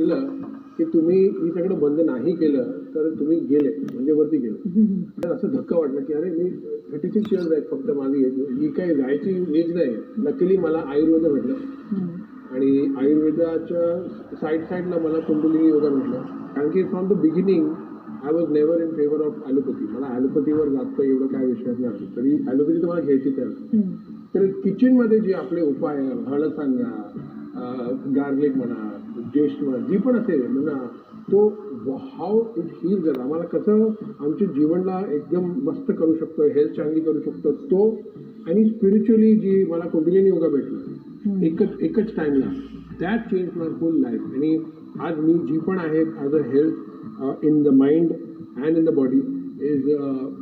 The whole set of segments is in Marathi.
दिलं की तुम्ही ही सगळं बंद नाही केलं तर तुम्ही गेले म्हणजे वरती गेले. तर असं धक्का वाटला की अरे मी 36 इयर्स आहेत फक्त माझी एज, ही काही जायची एज नाही. लकीली मला आयुर्वेद भेटलं आणि आयुर्वेदाच्या साईडला मला कुंडलिनी योगा भेटलं. कारण की from the beginning I was never in favour of allopathy. मला ॲलोपॅथीवर जास्त एवढं काय विश्वास नाही. तरी ॲलोपॅथी तर मला घ्यायची तर किचनमध्ये जे आपले उपाय हळद सांगा, गार्लिक म्हणा, ज्येष्ठ म्हणा, जी पण असेल म्हणा, तो हाव इट हील झाला. आम्हाला कसं आमच्या जीवनला एकदम मस्त करू शकतो, हेल्थ चांगली करू शकतो तो. आणि स्पिरिच्युअली जी मला कुंडलिनी योगा भेटलं एकच टाईमला, that change my full life. आणि आज मी जी पण आहे as a health in the mind and in the body is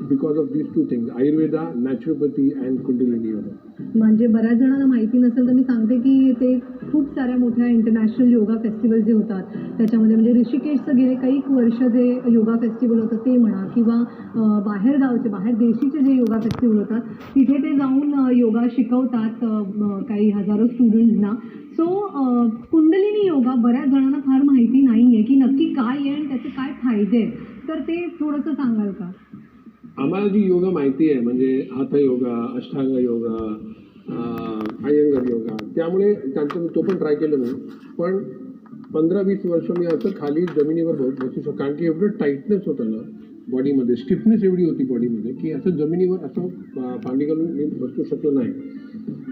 because of these two things, Ayurveda, naturopathy and kundalini yoga. म्हणजे बऱ्याच जणांना माहिती नसेल तर मी सांगते की ते खूप साऱ्या मोठ्या इंटरनॅशनल योगा फेस्टिवल जे होतात त्याच्यामध्ये म्हणजे ऋषिकेशचं गेले काही वर्ष जे योगा फेस्टिवल होतं ते म्हणा किंवा बाहेर देशीचे जे योगा फेस्टिवल होतात तिथे ते जाऊन योगा शिकवतात काही हजारो स्टुडंट्सना. सो कुंडलिनी योगा बऱ्याच जणांना फार माहिती नाही आहे की नक्की काय आहे आणि त्याचे काय फायदे आहेत, तर ते थोडंसं सांगाल का? आम्हाला जी योगा माहिती आहे म्हणजे हाथ योगा, अष्टांग योगा, अयंगर योगा, त्यामुळे त्यांचं तो पण ट्राय केलं मी. पण 15-20 वर्ष मी असं खाली जमिनीवर बसू शकतो. कारण की एवढं टाईटनेस होतं ना बॉडीमध्ये, स्टिफनेस एवढी होती बॉडीमध्ये की असं जमिनीवर असं पाणी घालून मी बसू शकलो नाही.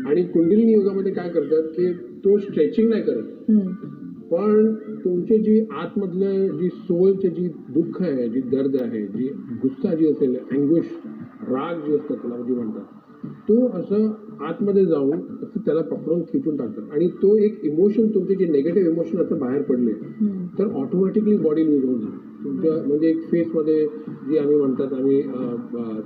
आणि कुंडलिनी योगामध्ये काय करतात की तो स्ट्रेचिंग नाही करत, पण तुमचे जी आतमधलं जी सोलचे जी दुःख आहे, जी दर्द आहे, जी गुस्सा जी असेल, अँग्विश, राग जी असतात त्याला जी म्हणतात, तो असं आतमध्ये जाऊन असं त्याला पकडून खिचून टाकतात. आणि तो एक इमोशन, तुमचे जे निगेटिव्ह इमोशन असं बाहेर पडले तर ऑटोमॅटिकली बॉडी लूज होऊन जाईल तुमच्या. म्हणजे एक फेसमध्ये जी आम्ही म्हणतात, आम्ही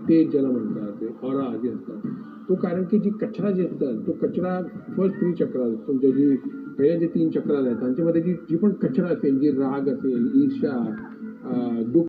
तेज ज्याला म्हणतात, ते ऑरा जे असतात तो. कारण की जी कचरा जे असतात तो कचरा फर्स्ट 3 चक्र तुमच्या जी पहिल्या जे 3 चक्र आहेत त्यांच्यामध्ये जी पण कचरा असेल, जी राग असेल, ईर्ष्या, दुःख